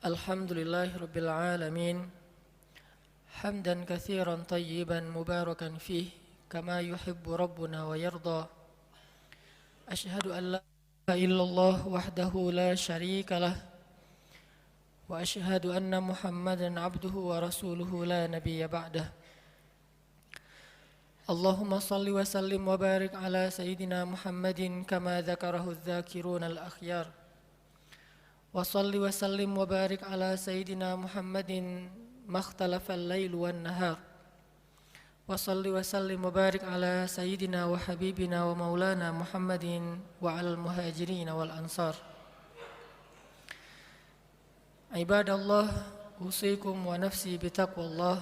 Alhamdulillahirabbil alamin. Hamdan katsiran tayyiban mubarakan fih kama yuhibbu rabbuna wa yarda. Asyhadu an la ilaha illallah wahdahu la syarika lah wa asyhadu anna Muhammadan abduhu wa rasuluhu la nabiyya ba'dah. Allahumma salli wa sallim wa barik ala sayyidina Muhammadin kama dzakarahu adz-dzakiruna al-akhyar. Wa salli wa sallim wa barik ala sayyidina Muhammadin makhtalafa al-lail wan nahar. Wa salli wa sallim wa barik ala sayyidina wa habibina wa maulana Muhammadin wa ala al-muhajirin wal ansar. Ibadallah, usikum wa nafsi bitaqwallah.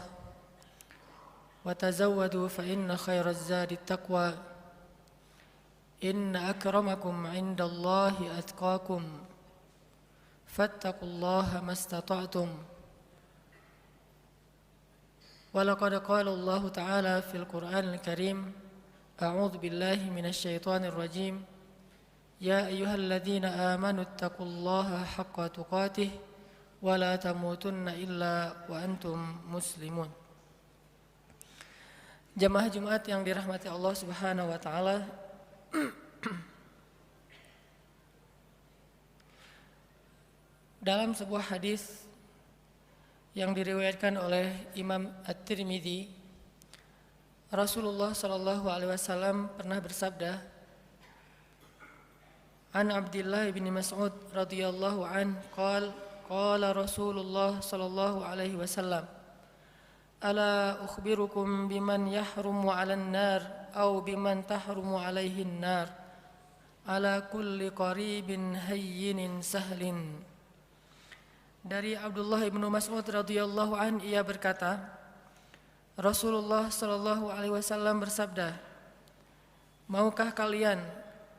Wa tazawwadu fa inna khairaz zadi taqwa. Inna akramakum 'indallahi atqakum. Fattaqullaha mastata'tum. Walaqad qala Allah Ta'ala fil Qur'anil Karim, a'udzu billahi minasy syaithanir rajim. Ya ayyuhalladzina amanu taqullaha haqqa tuqatih wa la tamutunna illa wa antum muslimun. Jamaah Jumat yang dirahmati Allah Subhanahu wa taala. Dalam sebuah hadis yang diriwayatkan oleh Imam At-Tirmidzi, Rasulullah sallallahu alaihi wasallam pernah bersabda, An Abdullah bin Mas'ud radhiyallahu an qala Rasulullah sallallahu alaihi wasallam, Ala ukhbirukum biman yahrumu 'alan nar aw biman tahrumu 'alaihi an-nar, ala kulli qaribin hayyinin sahlin. Dari Abdullah bin Mas'ud radhiyallahu an, ia berkata, Rasulullah sallallahu alaihi wasallam bersabda, maukah kalian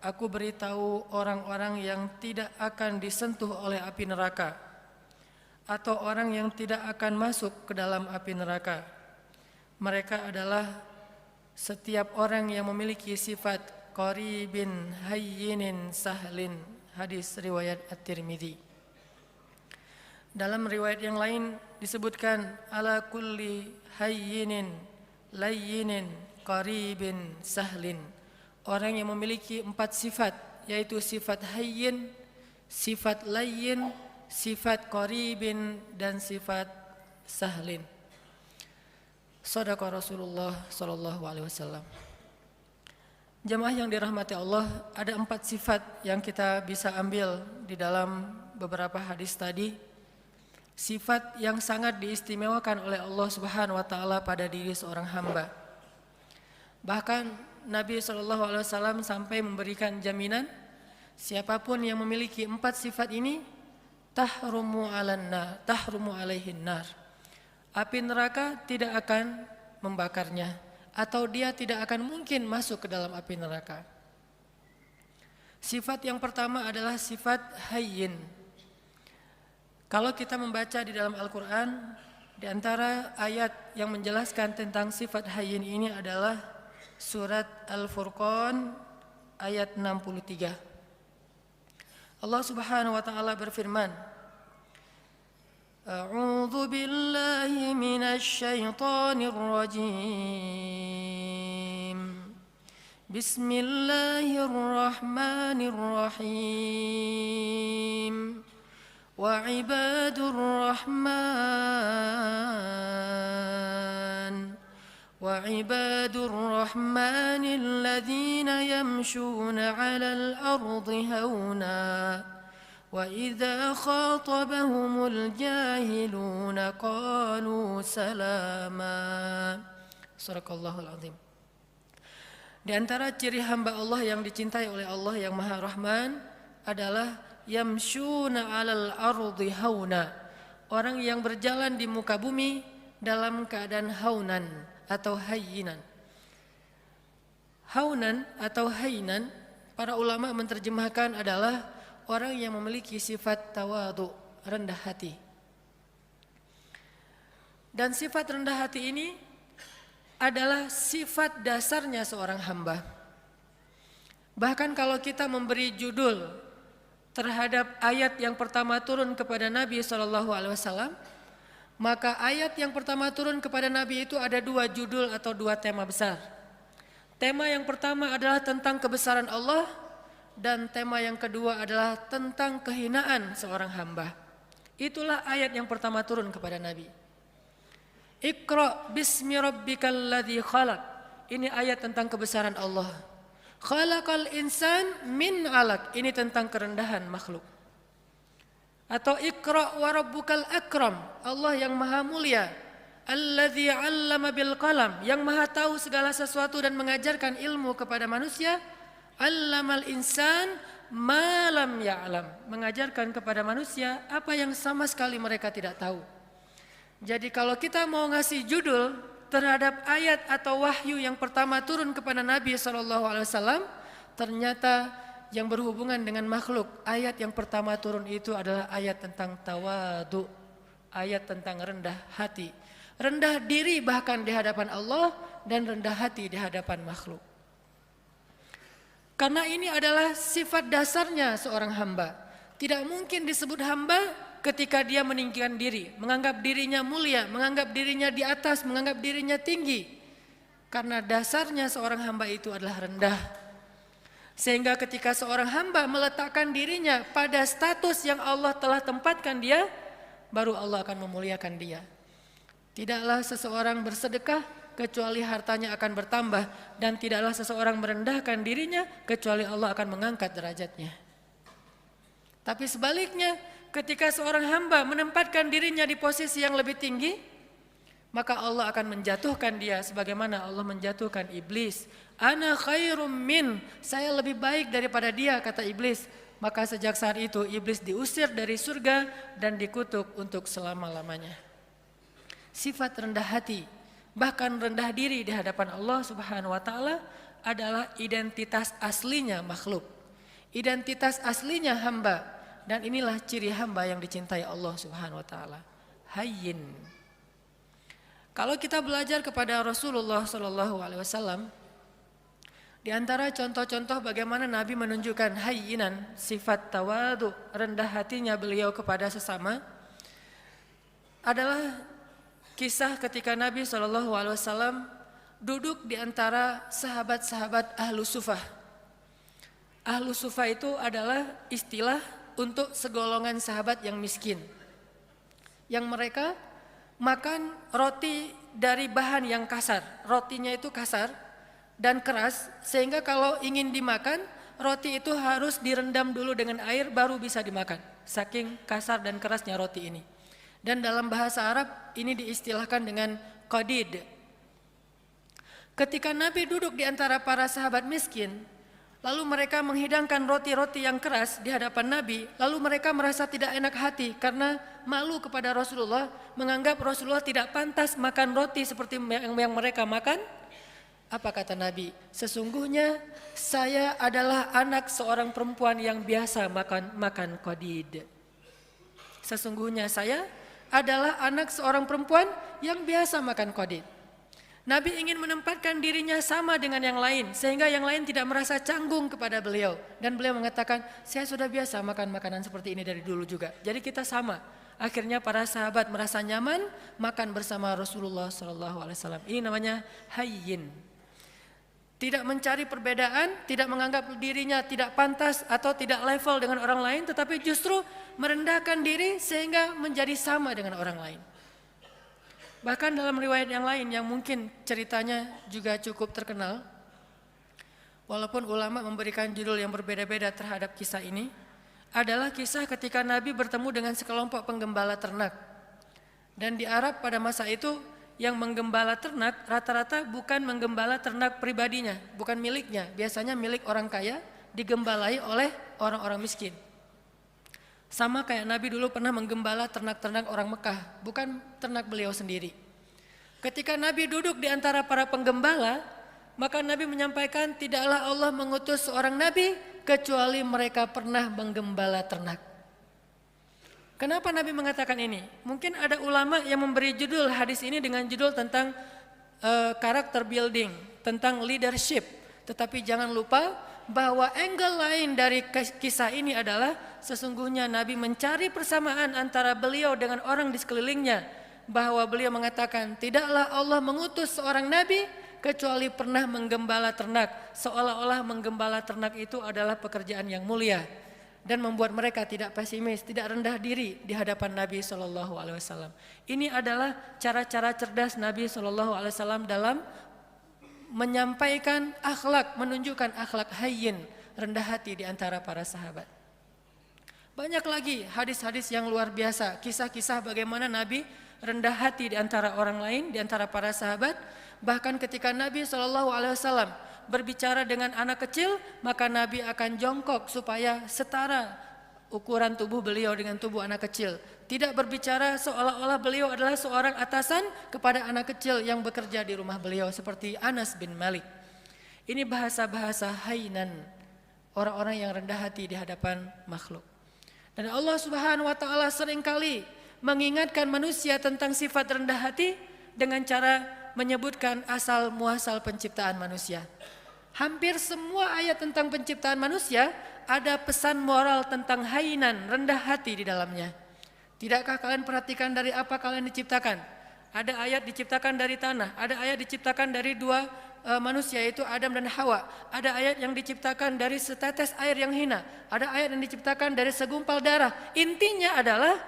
aku beritahu orang-orang yang tidak akan disentuh oleh api neraka, atau orang yang tidak akan masuk ke dalam api neraka? Mereka adalah setiap orang yang memiliki sifat qaribin hayyinin sahlin. Hadis riwayat At-Tirmidzi. Dalam riwayat yang lain disebutkan ala kulli hayyinin layyinin qaribin sahlin. Orang yang memiliki 4 sifat, yaitu sifat hayyin, sifat layyin, sifat qaribin, dan sifat sahlin. Shadaqa Rasulullah sallallahu alaihi wasallam. Jamaah yang dirahmati Allah, ada 4 sifat yang kita bisa ambil di dalam beberapa hadis tadi. Sifat yang sangat diistimewakan oleh Allah Subhanahu wa taala pada diri seorang hamba. Bahkan Nabi sallallahu alaihi wasallam sampai memberikan jaminan, siapapun yang memiliki 4 sifat ini tahrumu 'alaihin nar. Api neraka tidak akan membakarnya, atau dia tidak akan mungkin masuk ke dalam api neraka. Sifat yang pertama adalah sifat hayyin. Kalau kita membaca di dalam Al-Quran, di antara ayat yang menjelaskan tentang sifat hayyin ini adalah surat Al-Furqan ayat 63. Allah Subhanahu wa taala berfirman, A'udzu billahi minasy syaithanir rajim. Bismillahirrahmanirrahim. وعباد الرحمن الذين يمشون على الأرض هونا وإذا خاطبهم الجاهلون قالوا سلاما. Sadaqallahul azim. Di antara ciri hamba Allah yang dicintai oleh Allah yang Maha Rahman adalah yamshuna 'alal ardi hauna, orang yang berjalan di muka bumi dalam keadaan haunan atau hayyinan. Haunan atau hayyinan, para ulama menerjemahkan adalah orang yang memiliki sifat tawadhu rendah hati. Dan sifat rendah hati ini adalah sifat dasarnya seorang hamba. Bahkan kalau kita memberi judul terhadap ayat yang pertama turun kepada Nabi SAW, maka ayat yang pertama turun kepada Nabi itu ada dua judul atau dua tema besar. Tema yang pertama adalah tentang kebesaran Allah, dan tema yang kedua adalah tentang kehinaan seorang hamba. Itulah ayat yang pertama turun kepada Nabi. Iqra bismi rabbikal ladzi khalaq. Ini ayat tentang kebesaran Allah. Khalaqal insan min 'alaq. Ini tentang kerendahan makhluk. Atau Iqra wa rabbukal akram. Allah yang maha mulia. Alladzi 'allama bil qalam. Yang maha tahu segala sesuatu dan mengajarkan ilmu kepada manusia. 'Allamal insan ma lam ya'lam. Mengajarkan kepada manusia apa yang sama sekali mereka tidak tahu. Jadi kalau kita mau ngasih judul terhadap ayat atau wahyu yang pertama turun kepada Nabi SAW, ternyata yang berhubungan dengan makhluk, ayat yang pertama turun itu adalah ayat tentang tawadu, ayat tentang rendah hati, rendah diri bahkan di hadapan Allah, dan rendah hati di hadapan makhluk. Karena ini adalah sifat dasarnya seorang hamba. Tidak mungkin disebut hamba ketika dia meninggikan diri, menganggap dirinya mulia, menganggap dirinya di atas, menganggap dirinya tinggi. Karena dasarnya seorang hamba itu adalah rendah. Sehingga ketika seorang hamba meletakkan dirinya pada status yang Allah telah tempatkan dia, baru Allah akan memuliakan dia. Tidaklah seseorang bersedekah kecuali hartanya akan bertambah, dan tidaklah seseorang merendahkan dirinya kecuali Allah akan mengangkat derajatnya. Tapi sebaliknya, ketika seorang hamba menempatkan dirinya di posisi yang lebih tinggi, maka Allah akan menjatuhkan dia sebagaimana Allah menjatuhkan iblis. Ana khairum min, saya lebih baik daripada dia, kata iblis. Maka sejak saat itu iblis diusir dari surga dan dikutuk untuk selama-lamanya. Sifat rendah hati, bahkan rendah diri di hadapan Allah Subhanahu wa taala adalah identitas aslinya makhluk. Identitas aslinya hamba, dan inilah ciri hamba yang dicintai Allah Subhanahu wa taala. Hayyin. Kalau kita belajar kepada Rasulullah sallallahu alaihi wasallam, di antara contoh-contoh bagaimana Nabi menunjukkan hayyinan, sifat tawadu, rendah hatinya beliau kepada sesama, adalah kisah ketika Nabi sallallahu alaihi wasallam duduk di antara sahabat-sahabat Ahlu Sufah. Ahlu Sufah itu adalah istilah untuk segolongan sahabat yang miskin, yang mereka makan roti dari bahan yang kasar. Rotinya itu kasar dan keras, sehingga kalau ingin dimakan, roti itu harus direndam dulu dengan air baru bisa dimakan. Saking kasar dan kerasnya roti ini. Dan dalam bahasa Arab ini diistilahkan dengan qadid. Ketika Nabi duduk di antara para sahabat miskin, lalu mereka menghidangkan roti-roti yang keras di hadapan Nabi, lalu mereka merasa tidak enak hati karena malu kepada Rasulullah, menganggap Rasulullah tidak pantas makan roti seperti yang mereka makan. Apa kata Nabi? Sesungguhnya saya adalah anak seorang perempuan yang biasa makan qadid. Sesungguhnya saya adalah anak seorang perempuan yang biasa makan qadid. Nabi ingin menempatkan dirinya sama dengan yang lain, sehingga yang lain tidak merasa canggung kepada beliau. Dan beliau mengatakan, saya sudah biasa makan makanan seperti ini dari dulu juga. Jadi kita sama. Akhirnya para sahabat merasa nyaman makan bersama Rasulullah SAW. Ini namanya hayyin. Tidak mencari perbedaan, tidak menganggap dirinya tidak pantas atau tidak level dengan orang lain, tetapi justru merendahkan diri sehingga menjadi sama dengan orang lain. Bahkan dalam riwayat yang lain yang mungkin ceritanya juga cukup terkenal, walaupun ulama memberikan judul yang berbeda-beda terhadap kisah ini, adalah kisah ketika Nabi bertemu dengan sekelompok penggembala ternak. Dan di Arab pada masa itu yang menggembala ternak rata-rata bukan menggembala ternak pribadinya, bukan miliknya, biasanya milik orang kaya digembalai oleh orang-orang miskin. Sama kayak Nabi dulu pernah menggembala ternak-ternak orang Mekah, bukan ternak beliau sendiri. Ketika Nabi duduk di antara para penggembala, maka Nabi menyampaikan tidaklah Allah mengutus seorang Nabi kecuali mereka pernah menggembala ternak. Kenapa Nabi mengatakan ini? Mungkin ada ulama yang memberi judul hadis ini dengan judul tentang karakter building, tentang leadership. Tetapi jangan lupa bahwa angle lain dari kisah ini adalah sesungguhnya Nabi mencari persamaan antara beliau dengan orang di sekelilingnya. Bahwa beliau mengatakan, tidaklah Allah mengutus seorang Nabi kecuali pernah menggembala ternak. Seolah-olah menggembala ternak itu adalah pekerjaan yang mulia. Dan membuat mereka tidak pesimis, tidak rendah diri di hadapan Nabi SAW. Ini adalah cara-cara cerdas Nabi SAW dalam menyampaikan akhlak, menunjukkan akhlak hayyin, rendah hati di antara para sahabat. Banyak lagi hadis-hadis yang luar biasa, kisah-kisah bagaimana Nabi rendah hati di antara orang lain, di antara para sahabat. Bahkan ketika Nabi SAW berbicara dengan anak kecil, maka Nabi akan jongkok supaya setara ukuran tubuh beliau dengan tubuh anak kecil. Tidak berbicara seolah-olah beliau adalah seorang atasan kepada anak kecil yang bekerja di rumah beliau seperti Anas bin Malik. Ini bahasa-bahasa hainan, orang-orang yang rendah hati di hadapan makhluk. Dan Allah Subhanahu wa taala seringkali mengingatkan manusia tentang sifat rendah hati dengan cara menyebutkan asal muasal penciptaan manusia. Hampir semua ayat tentang penciptaan manusia ada pesan moral tentang hainan, rendah hati di dalamnya. Tidakkah kalian perhatikan dari apa kalian diciptakan? Ada ayat diciptakan dari tanah, ada ayat diciptakan dari dua manusia yaitu Adam dan Hawa. Ada ayat yang diciptakan dari setetes air yang hina, ada ayat yang diciptakan dari segumpal darah. Intinya adalah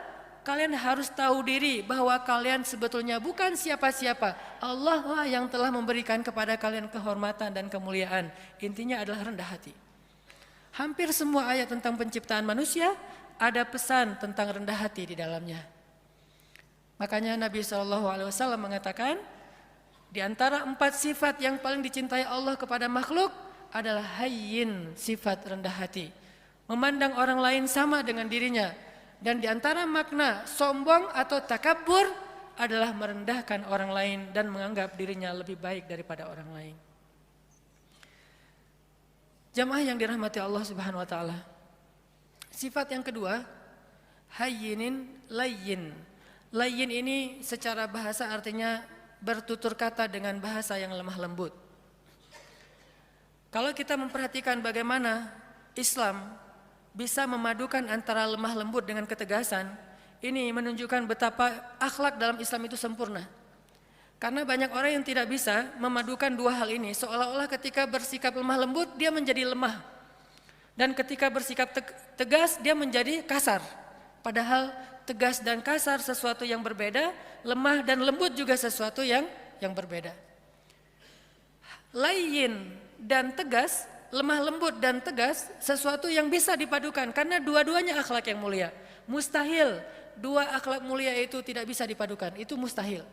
kalian harus tahu diri bahwa kalian sebetulnya bukan siapa-siapa. Allah lah yang telah memberikan kepada kalian kehormatan dan kemuliaan. Intinya adalah rendah hati. Hampir semua ayat tentang penciptaan manusia ada pesan tentang rendah hati di dalamnya. Makanya Nabi SAW mengatakan, di antara 4 sifat yang paling dicintai Allah kepada makhluk adalah hayyin, sifat rendah hati. Memandang orang lain sama dengan dirinya. Dan di antara makna sombong atau takabur adalah merendahkan orang lain dan menganggap dirinya lebih baik daripada orang lain. Jamaah yang dirahmati Allah Subhanahu wa taala. Sifat yang kedua, hayyinin layyin. Layyin ini secara bahasa artinya bertutur kata dengan bahasa yang lemah lembut. Kalau kita memperhatikan bagaimana Islam bisa memadukan antara lemah lembut dengan ketegasan, ini menunjukkan betapa akhlak dalam Islam itu sempurna. Karena banyak orang yang tidak bisa memadukan dua hal ini, seolah-olah ketika bersikap lemah lembut dia menjadi lemah, dan ketika bersikap tegas dia menjadi kasar. Padahal tegas dan kasar sesuatu yang berbeda, lemah dan lembut juga sesuatu yang berbeda. Layyin dan tegas, lemah lembut dan tegas sesuatu yang bisa dipadukan karena dua-duanya akhlak yang mulia. Mustahil dua akhlak mulia itu tidak bisa dipadukan, itu mustahil.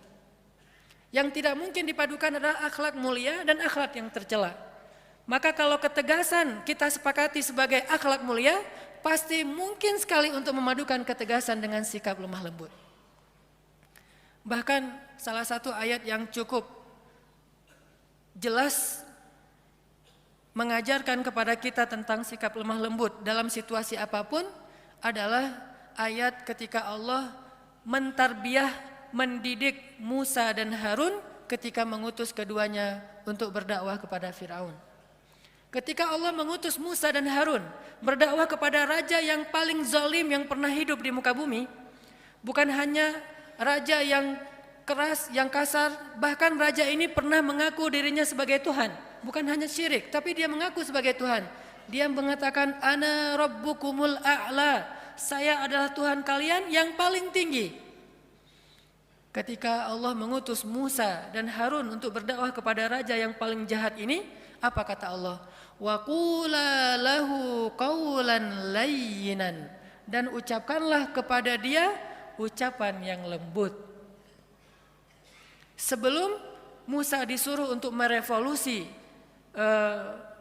Yang tidak mungkin dipadukan adalah akhlak mulia dan akhlak yang tercela. Maka kalau ketegasan kita sepakati sebagai akhlak mulia, pasti mungkin sekali untuk memadukan ketegasan dengan sikap lemah lembut. Bahkan salah satu ayat yang cukup jelas mengajarkan kepada kita tentang sikap lemah lembut dalam situasi apapun adalah ayat ketika Allah mentarbiyah, mendidik Musa dan Harun ketika mengutus keduanya untuk berdakwah kepada Firaun. Ketika Allah mengutus Musa dan Harun berdakwah kepada raja yang paling zalim yang pernah hidup di muka bumi, bukan hanya raja yang keras, yang kasar, bahkan raja ini pernah mengaku dirinya sebagai Tuhan. Bukan hanya syirik, tapi dia mengaku sebagai Tuhan. Dia mengatakan, Ana Rabbukumul A'la, saya adalah Tuhan kalian yang paling tinggi. Ketika Allah mengutus Musa dan Harun untuk berdakwah kepada raja yang paling jahat ini, apa kata Allah? Wa qula lahu qawlan layyinan, dan ucapkanlah kepada dia ucapan yang lembut. Sebelum Musa disuruh untuk merevolusi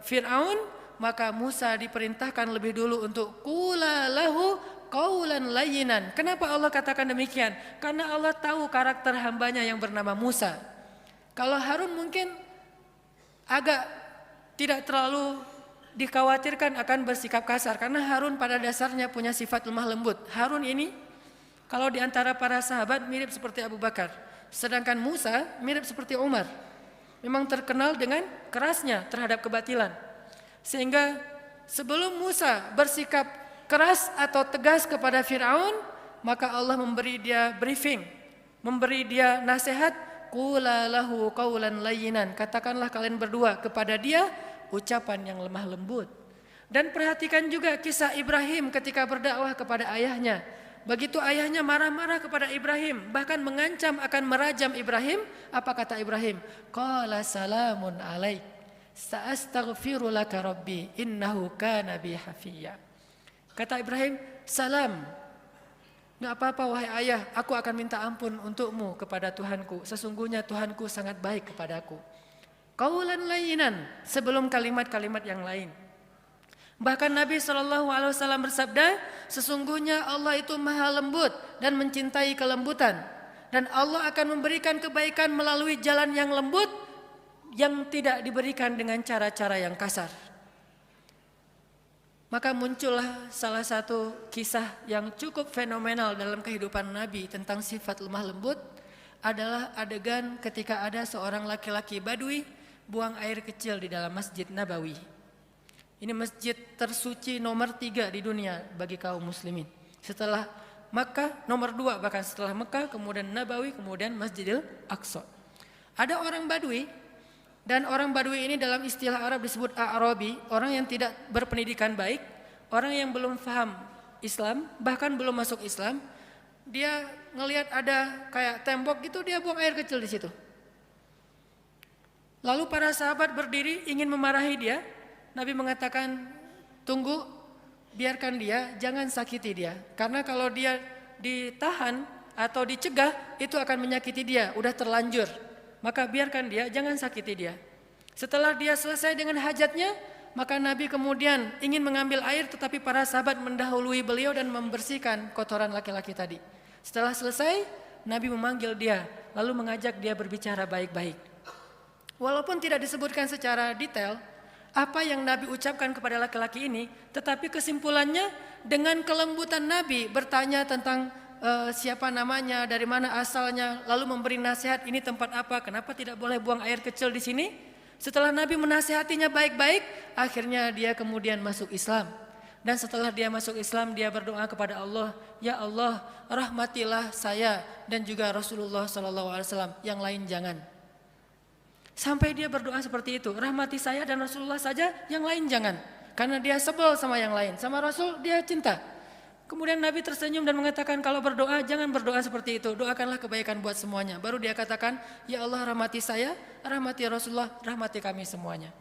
Fir'aun, maka Musa diperintahkan lebih dulu untuk qula lahu qawlan layyinan. Kenapa Allah katakan demikian? Karena Allah tahu karakter hambanya yang bernama Musa. Kalau Harun mungkin agak tidak terlalu dikhawatirkan akan bersikap kasar, karena Harun pada dasarnya punya sifat lemah lembut. Harun ini Kalau di antara para sahabat mirip seperti Abu Bakar. Sedangkan Musa mirip seperti Umar. Memang terkenal dengan kerasnya terhadap kebatilan. Sehingga sebelum Musa bersikap keras atau tegas kepada Fir'aun, maka Allah memberi dia briefing, memberi dia nasihat, qula lahu qawlan layyinan. Katakanlah kalian berdua kepada dia ucapan yang lemah lembut. Dan perhatikan juga kisah Ibrahim ketika berdakwah kepada ayahnya. Begitu ayahnya marah-marah kepada Ibrahim, bahkan mengancam akan merajam Ibrahim, apa kata Ibrahim? Qala salamun alaik, sa'astaghfiru laka rabbi, innahu kana bi hafiyya. Kata Ibrahim, salam. Enggak apa-apa wahai ayah, aku akan minta ampun untukmu kepada Tuhanku. Sesungguhnya Tuhanku sangat baik kepadaku. Qaulan layyinan, sebelum kalimat-kalimat yang lain. Bahkan Nabi SAW bersabda, sesungguhnya Allah itu maha lembut dan mencintai kelembutan. Dan Allah akan memberikan kebaikan melalui jalan yang lembut yang tidak diberikan dengan cara-cara yang kasar. Maka muncullah salah satu kisah yang cukup fenomenal dalam kehidupan Nabi tentang sifat lemah lembut adalah adegan ketika ada seorang laki-laki Badui buang air kecil di dalam Masjid Nabawi. Ini masjid tersuci nomor 3 di dunia bagi kaum muslimin. Setelah Makkah, nomor 2 bahkan setelah Makkah, kemudian Nabawi, kemudian Masjidil Aqsa. Ada orang Badui, dan orang Badui ini dalam istilah Arab disebut A'rabi, orang yang tidak berpendidikan baik, orang yang belum paham Islam, bahkan belum masuk Islam. Dia ngelihat ada kayak tembok gitu, dia buang air kecil di situ. Lalu para sahabat berdiri ingin memarahi dia. Nabi mengatakan, tunggu, biarkan dia, jangan sakiti dia. Karena kalau dia ditahan atau dicegah, itu akan menyakiti dia, udah terlanjur. Maka biarkan dia, jangan sakiti dia. Setelah dia selesai dengan hajatnya, maka Nabi kemudian ingin mengambil air, tetapi para sahabat mendahului beliau dan membersihkan kotoran laki-laki tadi. Setelah selesai, Nabi memanggil dia, lalu mengajak dia berbicara baik-baik. Walaupun tidak disebutkan secara detail apa yang Nabi ucapkan kepada laki-laki ini, tetapi kesimpulannya dengan kelembutan Nabi bertanya tentang siapa namanya, dari mana asalnya, lalu memberi nasihat ini tempat apa, kenapa tidak boleh buang air kecil di sini. Setelah Nabi menasihatinya baik-baik, akhirnya dia kemudian masuk Islam. Dan setelah dia masuk Islam, dia berdoa kepada Allah, ya Allah, rahmatilah saya dan juga Rasulullah SAW, yang lain jangan. Sampai dia berdoa seperti itu, rahmati saya dan Rasulullah saja, yang lain jangan. Karena dia sebel sama yang lain, sama Rasul dia cinta. Kemudian Nabi tersenyum dan mengatakan, kalau berdoa jangan berdoa seperti itu, doakanlah kebaikan buat semuanya. Baru dia katakan, ya Allah rahmati saya, rahmati Rasulullah, rahmati kami semuanya.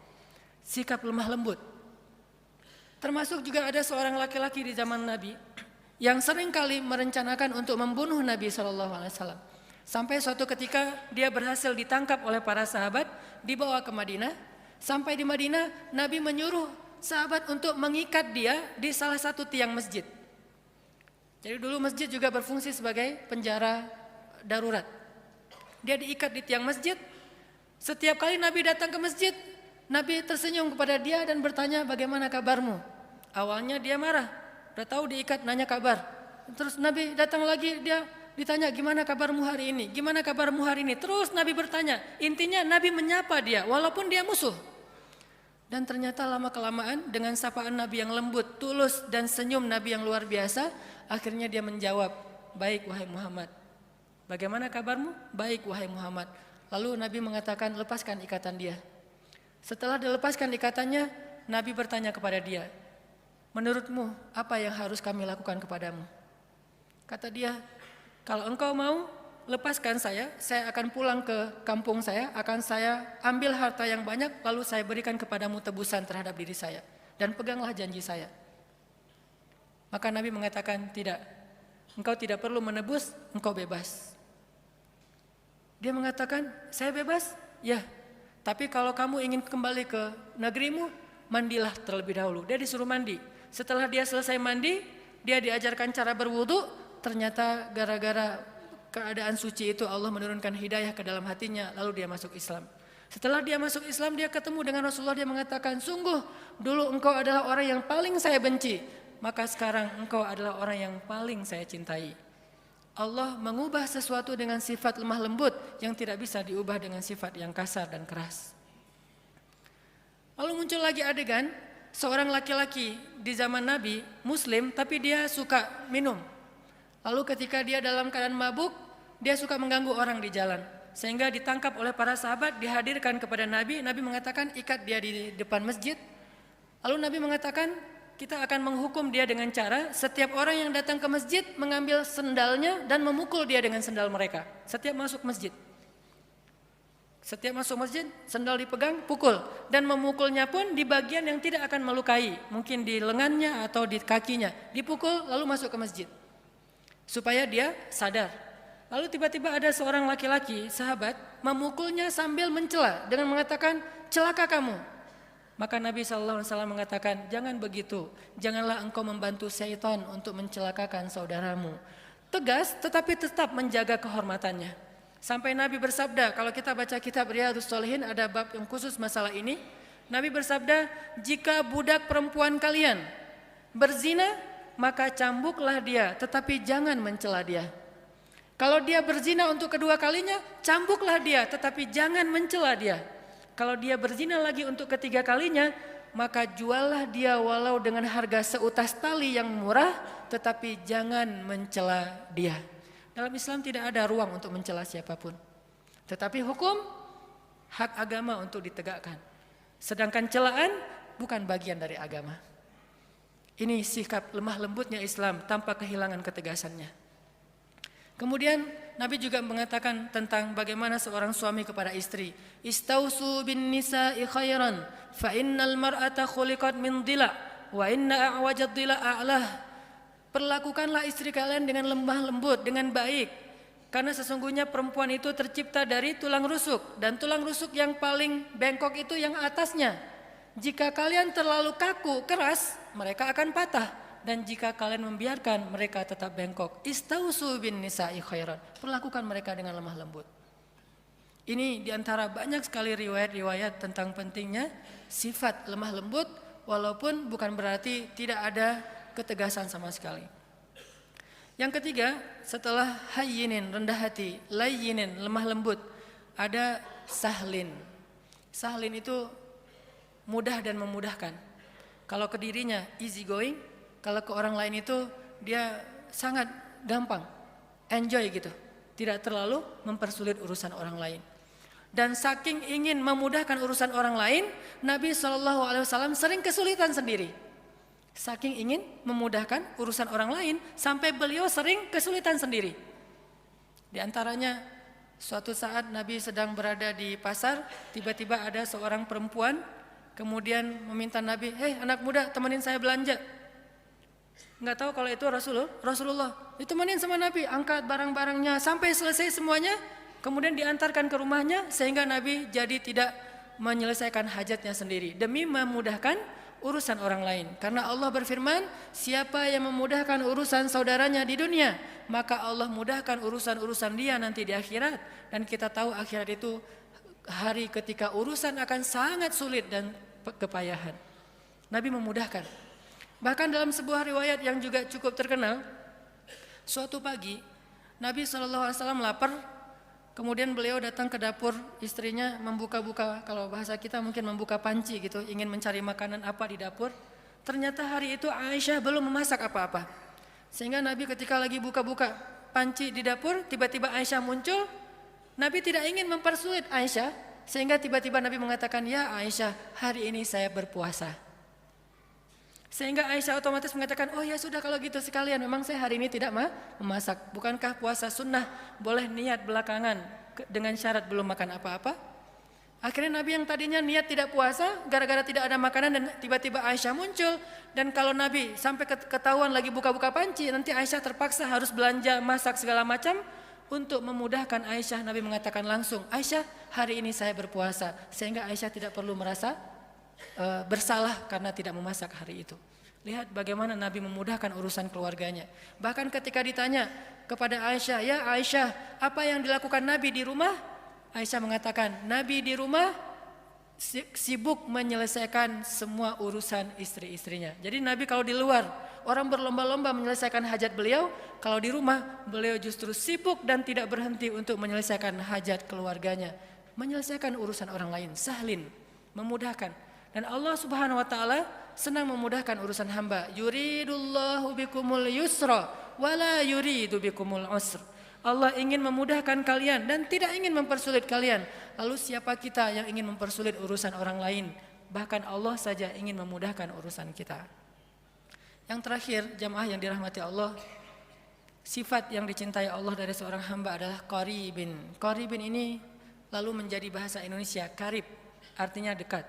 Sikap lemah lembut. Termasuk juga ada seorang laki-laki di zaman Nabi yang seringkali merencanakan untuk membunuh Nabi SAW. Sampai suatu ketika dia berhasil ditangkap oleh para sahabat, dibawa ke Madinah. Sampai di Madinah, Nabi menyuruh sahabat untuk mengikat dia di salah satu tiang masjid. Jadi dulu masjid juga berfungsi sebagai penjara darurat. Dia diikat di tiang masjid. Setiap kali Nabi datang ke masjid, Nabi tersenyum kepada dia dan bertanya, bagaimana kabarmu? Awalnya dia marah, udah tahu diikat, nanya kabar. Terus Nabi datang lagi, dia ditanya, gimana kabarmu hari ini? Gimana kabarmu hari ini? Terus Nabi bertanya. Intinya Nabi menyapa dia walaupun dia musuh. Dan ternyata lama-kelamaan dengan sapaan Nabi yang lembut, tulus dan senyum Nabi yang luar biasa, akhirnya dia menjawab, baik wahai Muhammad. Bagaimana kabarmu? Baik wahai Muhammad. Lalu Nabi mengatakan, lepaskan ikatan dia. Setelah dilepaskan ikatannya, Nabi bertanya kepada dia, menurutmu apa yang harus kami lakukan kepadamu? Kata dia, kalau engkau mau lepaskan saya akan pulang ke kampung saya, akan saya ambil harta yang banyak, lalu saya berikan kepadamu tebusan terhadap diri saya. Dan peganglah janji saya. Maka Nabi mengatakan, tidak, engkau tidak perlu menebus, engkau bebas. Dia mengatakan, saya bebas? Ya, tapi kalau kamu ingin kembali ke negerimu, mandilah terlebih dahulu. Dia disuruh mandi. Setelah dia selesai mandi, dia diajarkan cara berwudu. Ternyata gara-gara keadaan suci itu Allah menurunkan hidayah ke dalam hatinya, lalu dia masuk Islam. Setelah dia masuk Islam, dia ketemu dengan Rasulullah, dia mengatakan, sungguh dulu engkau adalah orang yang paling saya benci, maka sekarang engkau adalah orang yang paling saya cintai. Allah mengubah sesuatu dengan sifat lemah lembut yang tidak bisa diubah dengan sifat yang kasar dan keras. Lalu muncul lagi adegan seorang laki-laki di zaman Nabi, Muslim, tapi dia suka minum. Lalu ketika dia dalam keadaan mabuk, dia suka mengganggu orang di jalan. Sehingga ditangkap oleh para sahabat, dihadirkan kepada Nabi. Nabi mengatakan ikat dia di depan masjid. Lalu Nabi mengatakan kita akan menghukum dia dengan cara setiap orang yang datang ke masjid mengambil sendalnya dan memukul dia dengan sendal mereka. Setiap masuk masjid, sendal dipegang, pukul. Dan memukulnya pun di bagian yang tidak akan melukai. Mungkin di lengannya atau di kakinya. Dipukul lalu masuk ke masjid. Supaya dia sadar. Lalu tiba-tiba ada seorang laki-laki, sahabat, memukulnya sambil mencela dengan mengatakan, celaka kamu. Maka Nabi SAW mengatakan, jangan begitu, janganlah engkau membantu syaitan untuk mencelakakan saudaramu. Tegas tetapi tetap menjaga kehormatannya. Sampai Nabi bersabda, kalau kita baca kitab Riyadhus Shalihin ada bab yang khusus masalah ini. Nabi bersabda, jika budak perempuan kalian berzina, maka cambuklah dia, tetapi jangan mencela dia. Kalau dia berzina untuk kedua kalinya, cambuklah dia, tetapi jangan mencela dia. Kalau dia berzina lagi untuk ketiga kalinya, maka juallah dia walau dengan harga seutas tali yang murah, tetapi jangan mencela dia. Dalam Islam tidak ada ruang untuk mencela siapapun. Tetapi hukum, hak agama untuk ditegakkan. Sedangkan celaan bukan bagian dari agama. Ini sikap lemah lembutnya Islam tanpa kehilangan ketegasannya. Kemudian Nabi juga mengatakan tentang bagaimana seorang suami kepada istri. Istausu bin nisa'i khairan fa innal mar'ata khuliqat min dhila wa inna a'wajad dhila a'lah. Perlakukanlah istri kalian dengan lemah lembut, dengan baik. Karena sesungguhnya perempuan itu tercipta dari tulang rusuk. Dan tulang rusuk yang paling bengkok itu yang atasnya. Jika kalian terlalu kaku, keras, mereka akan patah. Dan jika kalian membiarkan, mereka tetap bengkok. Istausu bin nisa'i khairan. Perlakukan mereka dengan lemah lembut. Ini diantara banyak sekali riwayat-riwayat tentang pentingnya sifat lemah lembut, walaupun bukan berarti tidak ada ketegasan sama sekali. Yang ketiga, setelah hayyinin, rendah hati, layyinin, lemah lembut, ada sahlin. Sahlin itu mudah dan memudahkan. Kalau ke dirinya easy going, kalau ke orang lain itu dia sangat gampang, enjoy gitu. Tidak terlalu mempersulit urusan orang lain. Dan saking ingin memudahkan urusan orang lain, Nabi SAW sering kesulitan sendiri. Saking ingin memudahkan urusan orang lain, sampai beliau sering kesulitan sendiri. Di antaranya, suatu saat Nabi sedang berada di pasar, tiba-tiba ada seorang perempuan, kemudian meminta Nabi, hei anak muda temenin saya belanja. Nggak tahu kalau itu Rasulullah. Ditemenin sama Nabi, angkat barang-barangnya sampai selesai semuanya, kemudian diantarkan ke rumahnya sehingga Nabi jadi tidak menyelesaikan hajatnya sendiri demi memudahkan urusan orang lain. Karena Allah berfirman, siapa yang memudahkan urusan saudaranya di dunia, maka Allah mudahkan urusan-urusan dia nanti di akhirat. Dan kita tahu akhirat itu hari ketika urusan akan sangat sulit dan kepayahan. Nabi memudahkan. Bahkan dalam sebuah riwayat yang juga cukup terkenal, suatu pagi Nabi SAW lapar, kemudian beliau datang ke dapur istrinya membuka-buka, kalau bahasa kita mungkin membuka panci gitu, ingin mencari makanan apa di dapur. Ternyata hari itu Aisyah belum memasak apa-apa. Sehingga Nabi ketika lagi buka-buka panci di dapur, tiba-tiba Aisyah muncul. Nabi tidak ingin mempersulit Aisyah, sehingga tiba-tiba Nabi mengatakan, ya Aisyah, hari ini saya berpuasa. Sehingga Aisyah otomatis mengatakan, oh ya sudah kalau gitu sekalian, memang saya hari ini tidak memasak. Bukankah puasa sunnah boleh niat belakangan dengan syarat belum makan apa-apa? Akhirnya Nabi yang tadinya niat tidak puasa, gara-gara tidak ada makanan dan tiba-tiba Aisyah muncul. Dan kalau Nabi sampai ketahuan lagi buka-buka panci, nanti Aisyah terpaksa harus belanja, masak segala macam. Untuk memudahkan Aisyah, Nabi mengatakan langsung, Aisyah hari ini saya berpuasa. Sehingga Aisyah tidak perlu merasa bersalah karena tidak memasak hari itu. Lihat bagaimana Nabi memudahkan urusan keluarganya. Bahkan ketika ditanya kepada Aisyah, ya Aisyah, apa yang dilakukan Nabi di rumah? Aisyah mengatakan, Nabi di rumah sibuk menyelesaikan semua urusan istri-istrinya. Jadi Nabi kalau di luar orang berlomba-lomba menyelesaikan hajat beliau, kalau di rumah beliau justru sibuk dan tidak berhenti untuk menyelesaikan hajat keluarganya, menyelesaikan urusan orang lain, sahlin, memudahkan. Dan Allah Subhanahu wa taala senang memudahkan urusan hamba. Yuridullahu bikumul yusra wala yuridu bikumul usra. Allah ingin memudahkan kalian dan tidak ingin mempersulit kalian. Lalu siapa kita yang ingin mempersulit urusan orang lain? Bahkan Allah saja ingin memudahkan urusan kita. Yang terakhir, jamaah yang dirahmati Allah, sifat yang dicintai Allah dari seorang hamba adalah qaribin. Qaribin ini lalu menjadi bahasa Indonesia karib, artinya dekat,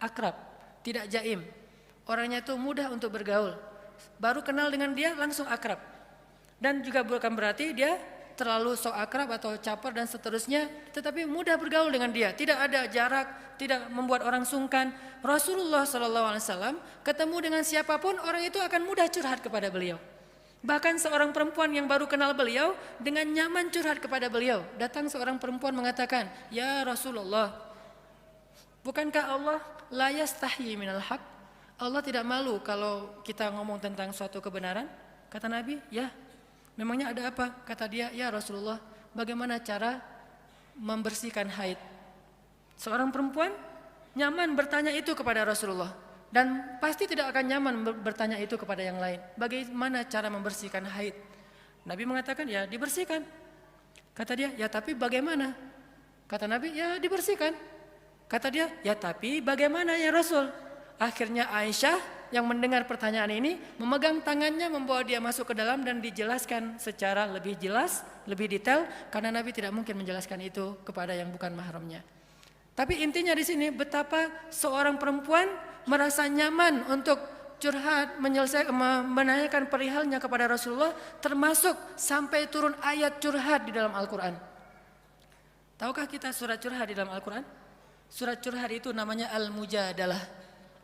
akrab, tidak jaim. Orangnya itu mudah untuk bergaul. Baru kenal dengan dia langsung akrab. Dan juga bukan berarti dia terlalu sok akrab atau caper dan seterusnya, tetapi mudah bergaul dengan dia, tidak ada jarak, tidak membuat orang sungkan. Rasulullah SAW ketemu dengan siapapun, orang itu akan mudah curhat kepada beliau. Bahkan seorang perempuan yang baru kenal beliau dengan nyaman curhat kepada beliau. Datang seorang perempuan mengatakan, "Ya Rasulullah, bukankah Allah la yastahyi minal haq?" Allah tidak malu kalau kita ngomong tentang suatu kebenaran? Kata Nabi, "Ya." Memangnya ada apa? Kata dia, "Ya Rasulullah, bagaimana cara membersihkan haid?" Seorang perempuan nyaman bertanya itu kepada Rasulullah. Dan pasti tidak akan nyaman bertanya itu kepada yang lain. Bagaimana cara membersihkan haid? Nabi mengatakan, "Ya dibersihkan." Kata dia, "Ya tapi bagaimana?" Kata Nabi, "Ya dibersihkan." Kata dia, "Ya tapi bagaimana ya Rasul?" Akhirnya Aisyah yang mendengar pertanyaan ini memegang tangannya, membawa dia masuk ke dalam dan dijelaskan secara lebih jelas, lebih detail, karena Nabi tidak mungkin menjelaskan itu kepada yang bukan mahramnya. Tapi intinya di sini betapa seorang perempuan merasa nyaman untuk curhat, menanyakan perihalnya kepada Rasulullah, termasuk sampai turun ayat curhat di dalam Al-Quran. Tahukah kita surat curhat di dalam Al-Quran? Surat curhat itu namanya Al-Mujadalah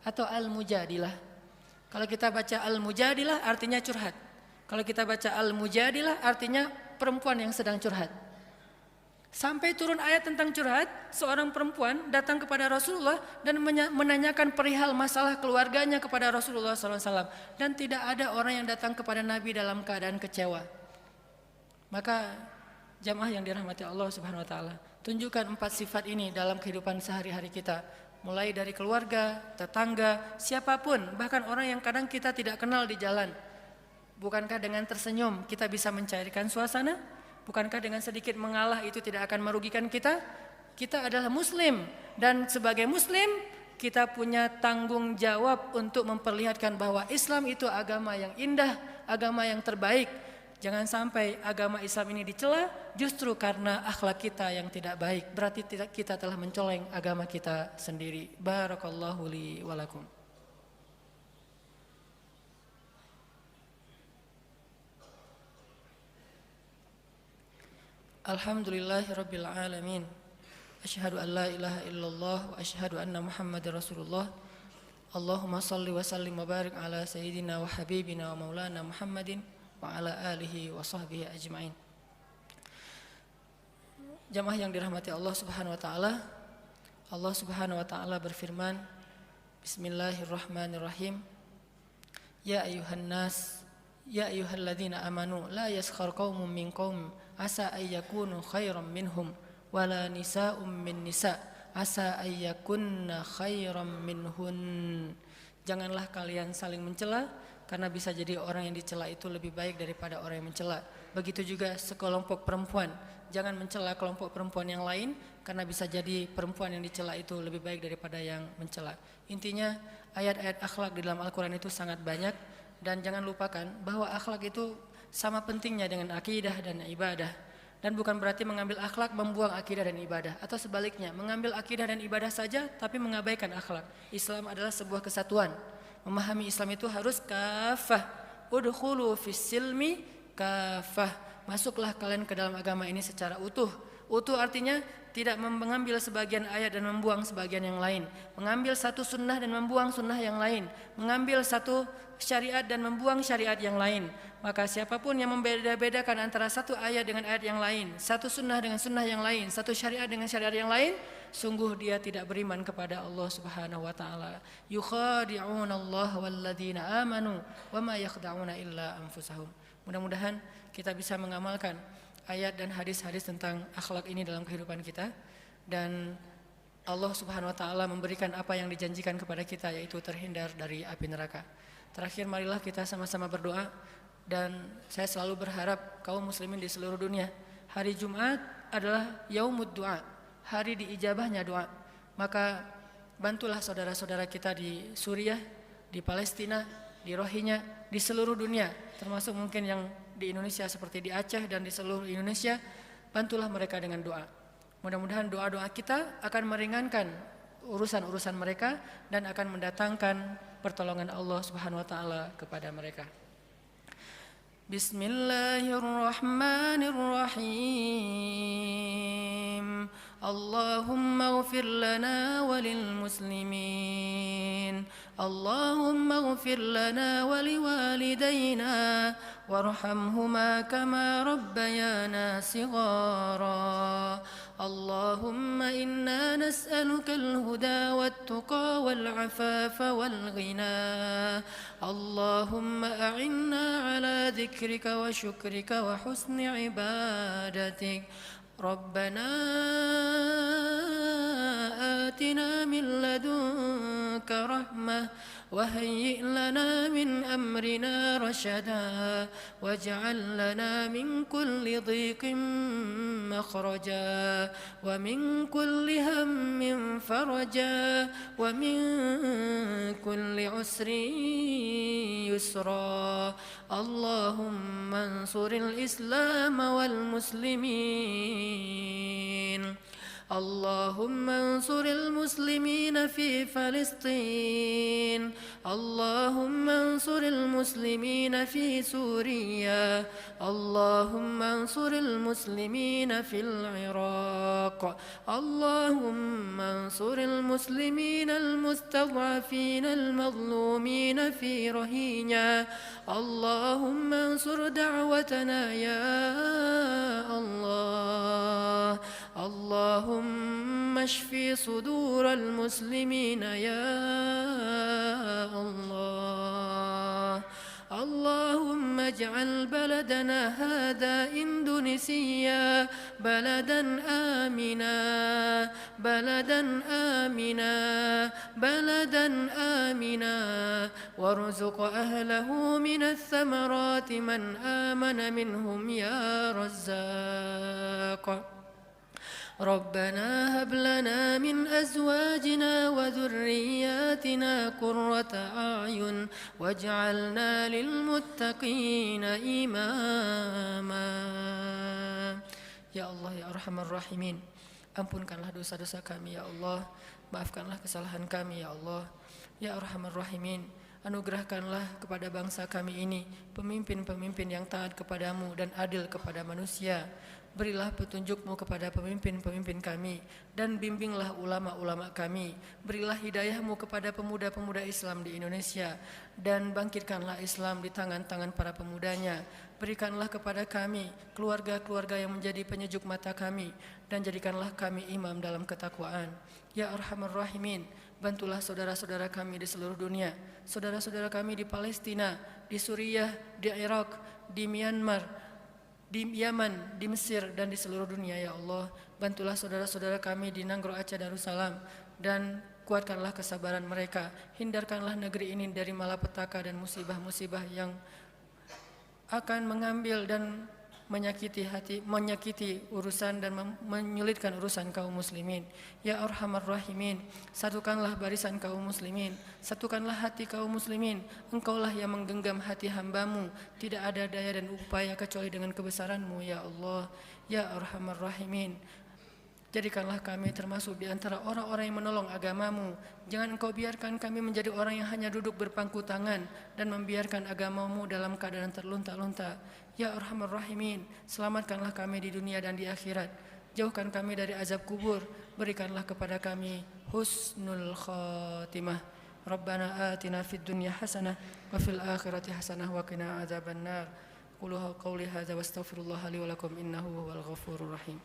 atau Al-Mujadilah. Kalau kita baca Al-Mujadilah artinya curhat. Kalau kita baca Al-Mujadilah artinya perempuan yang sedang curhat. Sampai turun ayat tentang curhat, seorang perempuan datang kepada Rasulullah dan menanyakan perihal masalah keluarganya kepada Rasulullah SAW. Dan tidak ada orang yang datang kepada Nabi dalam keadaan kecewa. Maka jamaah yang dirahmati Allah Subhanahu Wa Taala, tunjukkan 4 sifat ini dalam kehidupan sehari-hari kita. Mulai dari keluarga, tetangga, siapapun, bahkan orang yang kadang kita tidak kenal di jalan. Bukankah dengan tersenyum kita bisa mencairkan suasana? Bukankah dengan sedikit mengalah itu tidak akan merugikan kita? Kita adalah muslim, dan sebagai muslim kita punya tanggung jawab untuk memperlihatkan bahwa Islam itu agama yang indah, agama yang terbaik. Jangan sampai agama Islam ini dicela justru karena akhlak kita yang tidak baik. Berarti kita telah mencoleng agama kita sendiri. Barakallahu li wa lakum. Alhamdulillahirabbil alamin. Asyhadu an la ilaha illallah wa asyhadu anna Muhammadar Rasulullah. Allahumma shalli wa sallim wa barik ala sayyidina wa habibina wa maulana Muhammadin wa ala alihi wa sahbihi ajma'in. Jamaah yang dirahmati Allah Subhanahu wa taala, Allah Subhanahu wa taala berfirman, Bismillahirrahmanirrahim. Ya ayuhan nas, ya ayyuhalladzina amanu, la yaskhar qaumun min qaum asa ayyakunu khairan minhum wala nisa'um min nisa' asa ayyakunna khairan minhun. Janganlah kalian saling mencela, karena bisa jadi orang yang dicela itu lebih baik daripada orang yang mencela. Begitu juga sekelompok perempuan, jangan mencela kelompok perempuan yang lain, karena bisa jadi perempuan yang dicela itu lebih baik daripada yang mencela. Intinya ayat-ayat akhlak di dalam Al-Quran itu sangat banyak, dan jangan lupakan bahwa akhlak itu sama pentingnya dengan akidah dan ibadah. Dan bukan berarti mengambil akhlak membuang akidah dan ibadah, atau sebaliknya mengambil akidah dan ibadah saja tapi mengabaikan akhlak. Islam adalah sebuah kesatuan. Memahami Islam itu harus kafah. Udkhulu fis silmi kafah. Masuklah kalian ke dalam agama ini secara utuh. Utuh artinya tidak mengambil sebagian ayat dan membuang sebagian yang lain. Mengambil satu sunnah dan membuang sunnah yang lain. Mengambil satu syariat dan membuang syariat yang lain. Maka siapapun yang membeda-bedakan antara satu ayat dengan ayat yang lain, satu sunnah dengan sunnah yang lain, satu syariat dengan syariat yang lain, sungguh dia tidak beriman kepada Allah Subhanahu wa taala. Yukhadi'una Allah walladzina amanu wama yakhda'una illa anfusahum. Mudah-mudahan kita bisa mengamalkan ayat dan hadis-hadis tentang akhlak ini dalam kehidupan kita, dan Allah Subhanahu wa taala memberikan apa yang dijanjikan kepada kita, yaitu terhindar dari api neraka. Terakhir, marilah kita sama-sama berdoa, dan saya selalu berharap kaum muslimin di seluruh dunia, hari Jumat adalah yaumud du'a, hari diijabahnya doa. Maka bantulah saudara-saudara kita di Suriah, di Palestina, di Rohingya, di seluruh dunia, termasuk mungkin yang di Indonesia seperti di Aceh dan di seluruh Indonesia. Bantulah mereka dengan doa. Mudah-mudahan doa-doa kita akan meringankan urusan-urusan mereka dan akan mendatangkan pertolongan Allah Subhanahu wa taala kepada mereka. Bismillahirrahmanirrahim. Allahumma ighfir lana walil muslimin. Allahumma ighfir lana waliwalidayna warhamhuma kama rabbayana shighara. Allahumma inna nas'aluka al-huda wat-tuqa wal-'afafa wal-ghina. Allahumma a'inna ala dhikrika wa syukrika wa husni ibadatik. Rabbana atina min ladunka rahmah wa hayyi' lana min amrina rashada waj'al lana min kulli dhiqin makhraja wa min kulli hammin faraja wa min kulli usrin yusra. Allahumma ansuril Islam wal muslimin. اللهم انصر المسلمين في فلسطين. اللهم انصر المسلمين في سوريا. اللهم انصر المسلمين في العراق. اللهم انصر المسلمين المستضعفين المظلومين في روهينيا. اللهم انصر دعوتنا يا الله. اللهم اشف صدور المسلمين يا الله. اللهم اجعل بلدنا هذا إندونيسيا بلدا آمنا بلدا آمنا بلدا آمنا وارزق أهله من الثمرات من آمن منهم يا رزاق. ربنا هب لنا من أزواجنا وذرياتنا قرة أعين واجعلنا للمتقين إماما. Ya Allah, ya Arhamar Rahimin, ampunkanlah dosa-dosa kami ya Allah, maafkanlah kesalahan kami ya Allah. Ya Arhamar Rahimin, anugerahkanlah kepada bangsa kami ini pemimpin-pemimpin yang taat kepadamu dan adil kepada manusia. Berilah petunjuk-Mu kepada pemimpin-pemimpin kami dan bimbinglah ulama-ulama kami. Berilah hidayah-Mu kepada pemuda-pemuda Islam di Indonesia dan bangkitkanlah Islam di tangan-tangan para pemudanya. Berikanlah kepada kami keluarga-keluarga yang menjadi penyejuk mata kami dan jadikanlah kami imam dalam ketakwaan. Ya Arhamar Rahimin, bantulah saudara-saudara kami di seluruh dunia, saudara-saudara kami di Palestina, di Suriah, di Irak, di Myanmar, di Yaman, di Mesir, dan di seluruh dunia ya Allah. Bantulah saudara-saudara kami di Nanggro Aceh Darussalam dan kuatkanlah kesabaran mereka. Hindarkanlah negeri ini dari malapetaka dan musibah-musibah yang akan mengambil dan menyakiti urusan dan menyulitkan urusan kaum muslimin. Ya Arhamar Rahimin, satukanlah barisan kaum muslimin, satukanlah hati kaum muslimin. Engkaulah yang menggenggam hati hamba-Mu, tidak ada daya dan upaya kecuali dengan kebesaran-Mu ya Allah. Ya Arhamar Rahimin, jadikanlah kami termasuk di antara orang-orang yang menolong agama-Mu. Jangan Engkau biarkan kami menjadi orang yang hanya duduk berpangku tangan dan membiarkan agama-Mu dalam keadaan terlunta-lunta. Ya Arhamar Rahimin, selamatkanlah kami di dunia dan di akhirat. Jauhkan kami dari azab kubur. Berikanlah kepada kami husnul khatimah. ربنا آتنا في الدنيا حسنة وفي الآخرة حسنة وقنا عذاب النار. قولوا قولي هذا واستغفر الله لي ولكم إنه هو الغفور الرحيم.